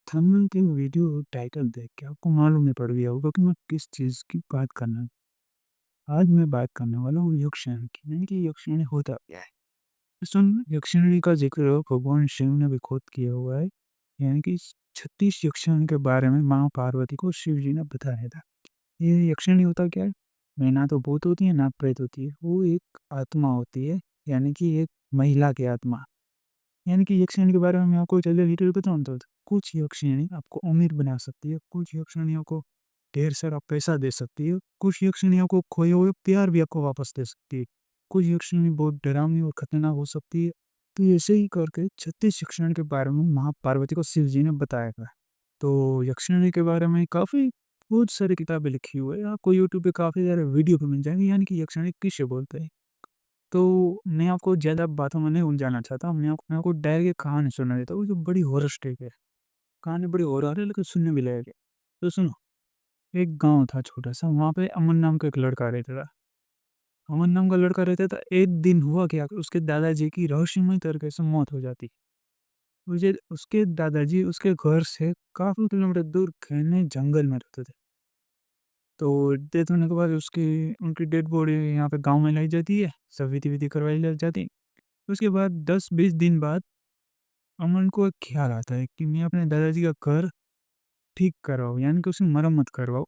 Thumbnail के video title देख के आपको मालूम नहीं पड़ गया होगा कि मैं किस चीज़ की बात करना। आज मैं बात करने वाला हूँ यक्षगान की, यानी कि यक्षगान होता क्या है? सुन, यक्षगान का ज़िक्र भगवान शिव ने भी खुद किया हुआ है, यानी कि 36 यक्षगान के बारे में माँ पार्वती को शिव जी ने बताया था। ये यक्षगान होता क्या है? में ना तो भूत होती है, ना प्रेत होती है, वो एक आत्मा होती है, यानी कि एक महिला की आत्मा। यानी कि यक्षिणी के बारे में मैं आपको चलिए डिटेल बताऊँ तो कुछ यक्षिणी आपको अमीर बना सकती है, कुछ यक्षिणी आपको ढेर सारा पैसा दे सकती है, कुछ यक्षिणी आपको खोए हुए प्यार भी आपको वापस दे सकती है, कुछ यक्षिणी बहुत डरावनी और खतरनाक हो सकती है। तो ऐसे ही करके 36 यक्षिणी के बारे में महापार्वती को शिव जी ने बताया था। तो यक्षिणी के बारे में काफ़ी बहुत सारी किताबें लिखी हुई है, आपको यूट्यूब पे काफ़ी सारे वीडियो भी मिल जाएंगे, यानी कि यक्षिणी किसे बोलते हैं। तो मैं आपको ज़्यादा बातों में नहीं उलझाना चाहता, मैं आपको डायरेक्ट एक कहानी सुना देता हूँ जो बड़ी हॉरर टाइप है। कहानी बड़ी हॉरर है लेकिन सुनने भी लायक है। तो सुनो, एक गाँव था छोटा-सा, वहाँ पे अमन नाम का एक लड़का रहता था। अमन नाम का लड़का रहता था, एक दिन हुआ क्या कि उसके दादाजी की रहस्यमय तरीके से मौत हो जाती। मुझे उसके दादाजी उसके घर से काफ़ी किलोमीटर दूर घने जंगल में रहते थे। तो डेथ होने के बाद उसकी उनकी डेड बॉडी यहाँ पे गाँव में लाई जाती है, सब विधि-विधि करवाई ल जाती है। उसके बाद 10-20 दिन बाद अमन को एक ख़्याल आता है कि मैं अपने दादाजी का घर ठीक करवाऊँ, यानी कि उसकी मरम्मत करवाऊँ।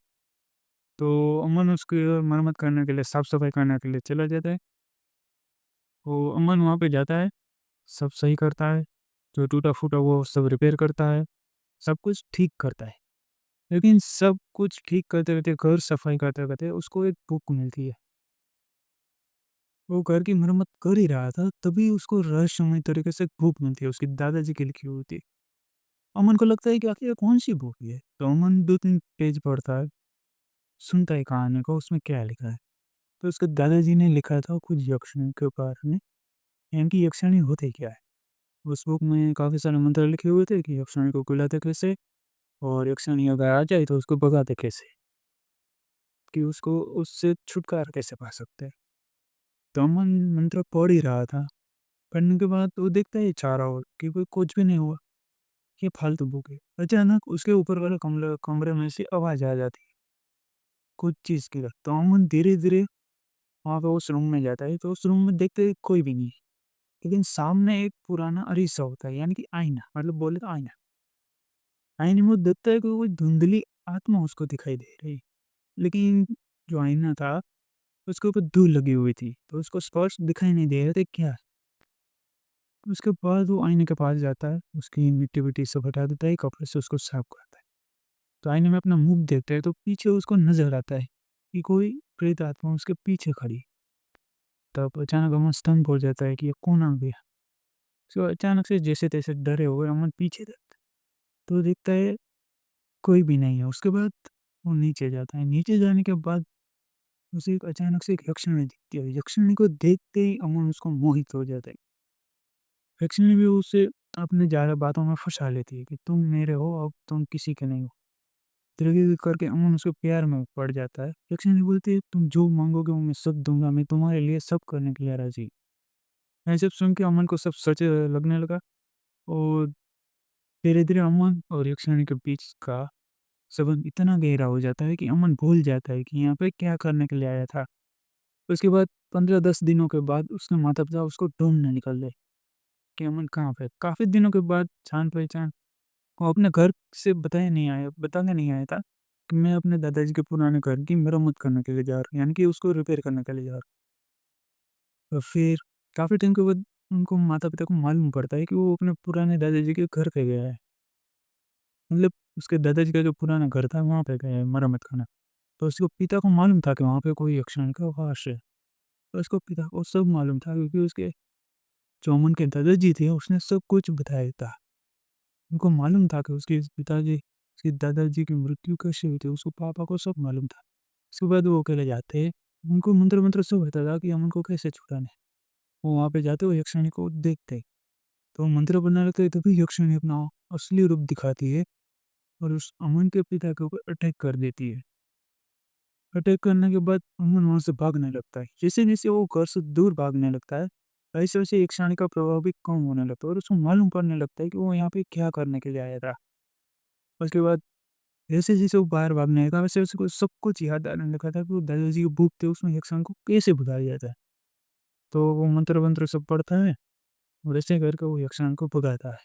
तो अमन उसकी मरम्मत करने के लिए, साफ़-सफ़ाई करने के लिए चला जाता है। तो अमन वहाँ पे जाता है, सब सही करता है, जो टूटा-फूटा वो सब रिपेयर करता है, सब कुछ ठीक करता है। लेकिन सब कुछ ठीक करते-करते, घर सफ़ाई करते-करते उसको एक बुक मिलती है। वो घर की मरम्मत कर ही रहा था, तभी उसको रहस्यमय तरीके से एक बुक मिलती है, उसके दादाजी की लिखी हुई होती है। अमन को लगता है कि आखिर ये कौन-सी बुक है? तो अमन 2-3 पेज पढ़ता है, सुनता है कहानी को, उसमें क्या लिखा है। तो उसके दादाजी ने लिखा था कुछ यक्षिणी के बारे में, यानी कि यक्षिणी होते क्या है। उस बुक में काफ़ी सारे मंत्र लिखे हुए थे कि यक्षिणी को बुलाते कैसे, और यक्षिणी अगर आ जाए तो उसको भगाते कैसे, कि उसको उससे छुटकारा कैसे पा सकते हैं। तो अमन मंत्र पढ़ ही रहा था, पढ़ने के बाद वो देखता है चारों ओर कि कोई कुछ भी नहीं हुआ, ये फालतू बुक है। अचानक उसके ऊपर वाले कमरे में से आवाज़ आ जाती है, कुछ चीज़ की। तो अमन धीरे-धीरे वहाँ पे उस रूम में जाता है, तो उस रूम में देखते ही कोई भी नहीं है। लेकिन सामने एक पुराना अरीसा होता है, यानी कि आईना, मतलब बोले तो आईना। आईने में वो देखता है कि कोई धुंधली आत्मा उसको दिखाई दे रही है। लेकिन जो आईना था, उसके ऊपर धूल लगी हुई थी, तो उसको स्पष्ट दिखाई नहीं दे रहा था क्या है। उसके बाद वो आईने के पास जाता है, उसकी मिट्टी-विट्टी सब हटा देता है, कपड़े से उसको साफ करता है। तो आईने में अपना मुँह देखता है, तो पीछे उसको नज़र आता है कि कोई प्रेत आत्मा उसके पीछे खड़ी है। तब अचानक अमन स्तंभ हो जाता है कि ये कौन आ गया? तो अचानक से जैसे-तैसे डरे हुए अमन पीछे देखता है, तो देखता है कोई भी नहीं है। उसके बाद वो नीचे जाता है, नीचे जाने के बाद उसे एक अचानक से एक यक्षिणी दिखती है। यक्षिणी को देखते ही अमन उसको मोहित हो जाता है। यक्षिणी भी उसे अपने जाल बातों में फँसा लेती है कि तुम मेरे हो, अब तुम किसी के नहीं हो। धीरे-धीरे करके अमन उसके प्यार में पड़ जाता है। यक्षिणी बोलती है, तुम जो माँगोगे वो मैं सब दूँगा, मैं तुम्हारे लिए सब करने के लिए राज़ी हूँ। ये सब सुन के अमन को सब सच लगने लगा, और धीरे-धीरे अमन और यक्षिणी के बीच का संबंध इतना गहरा हो जाता है कि अमन भूल जाता है कि यहाँ पे क्या करने के लिए आया था। उसके बाद 15-10 दिनों के बाद उसके माता-पिता उसको ढूँढने निकल गए कि अमन कहाँ पे है। काफ़ी दिनों के बाद जान-पहचान, वो अपने घर से बताने नहीं आया था कि मैं अपने दादाजी के पुराने घर की मरम्मत करने के लिए जा रहा हूँ, यानी कि उसको रिपेयर करने के लिए जा रहा हूँ। और फिर काफ़ी टाइम के बाद उनको माता-पिता को मालूम पड़ता है कि वो अपने पुराने दादाजी के घर पे गया है। मतलब उसके दादाजी का जो पुराना घर था वहाँ पे गया है मरम्मत करने। तो उसके पिता को मालूम था कि वहाँ पे कोई यक्षिणी का वास है। तो उसको पिता को सब मालूम था, क्योंकि उसके जो अमन के दादाजी थे उसने सब कुछ बताया था। उनको मालूम था कि उसके दादाजी की मृत्यु कैसे हुई थी, उसको पापा को सब मालूम था। उसके बाद वो अकेले जाते, उनको मंत्र-वंत्र सब पता था कि अमन को कैसे छुड़ाना है। वो वहाँ पे जाते, वो यक्षिणी को देखते, तो वो मंत्र पढ़ने लगते, तभी यक्षिणी अपना असली रूप दिखाती है और उस अमन के पिता के ऊपर अटैक कर देती है। अटैक करने के बाद अमन वहाँ से भागने लगता है। जैसे-जैसे वो घर से दूर भागने लगता है, वैसे-वैसे यक्षिणी का प्रभाव भी कम होने लगता है और उसको मालूम पड़ने लगता है कि वो यहाँ पे क्या करने के लिए आया था। उसके बाद जैसे-जैसे वो बाहर भागने लगा वैसे उसको सब कुछ याद आने लगा था कि वो दादाजी की बुक थी उसमें यक्षगान को कैसे भगाया जाता है। तो वो मंत्र-वंत्र सब पढ़ता है और ऐसे करके वो यक्षगान को भगाता है।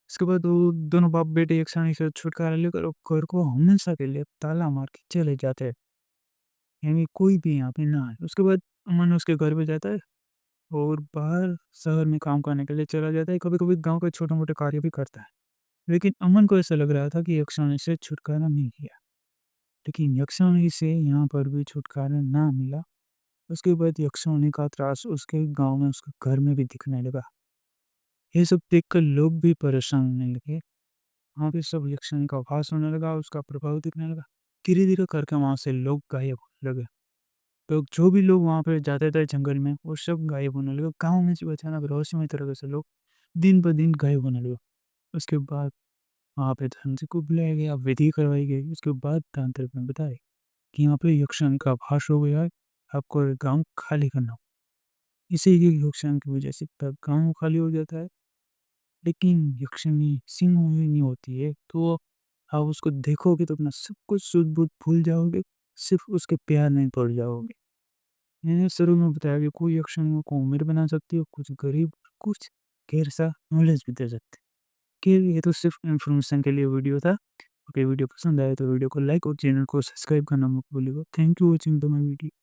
उसके बाद वो दोनों बाप-बेटे यक्षाणी से छुटकारा लेकर वो घर को हमेशा के लिए ताला मार के चले जाते हैं। यानी कोई भी यहाँ पे ना आए। उसके बाद अमन उसके घर पे जाता है और बाहर शहर में काम करने के लिए चला जाता है। कभी-कभी गाँव के छोटे-मोटे कार्य भी करता है। लेकिन अमन को ऐसा लग रहा था कि यक्षाणी से छुटकारा मिल गया। लेकिन यक्षाणी से यहाँ पर भी छुटकारा ना मिला। उसके बाद यक्षाणी का त्रास उसके गाँव में उसके घर में भी दिखने लगा। ये सब देखकर लोग भी परेशान होने लगे। वहाँ पे सब यक्षाणी का उपहास होने लगा, उसका प्रभाव दिखने लगा। धीरे-धीरे करके वहाँ से लोग गायब होने लगे। तो जो भी लोग वहाँ पे जाते थे जंगल में, वो सब गायब होने लगे। गाँव में से अचानक रहस्यमय तरीके से लोग दिन ब दिन गायब होने लगे। उसके बाद वहाँ पे तांत्रिक को बुलाया गया, विधि करवाई गई। उसके बाद तांत्रिक ने बताया कि यहाँ पे यक्षगान का भास हो गया है, आपको ये गाँव खाली करना होगा। इसी ही यक्षगान की वजह से पूरा गाँव खाली हो जाता है। लेकिन यक्षिणी सिंहमोहिनी होती है, तो आप उसको देखोगे तो अपना सब कुछ सूझ-बूझ भूल जाओगे, सिर्फ़ उसके प्यार में पड़ जाओगे। मैंने शुरू में बताया कि कोई यक्षिणी को अमीर बना सकती है, कुछ गरीब, कुछ गैर-सा नॉलेज भी दे सकती है। कि ये तो सिर्फ़ इन्फॉर्मेशन के लिए वीडियो था। अगर वीडियो पसंद आया तो वीडियो को लाइक और चैनल को सब्सक्राइब करना मत भूलिएगा। Thank you watching the my video.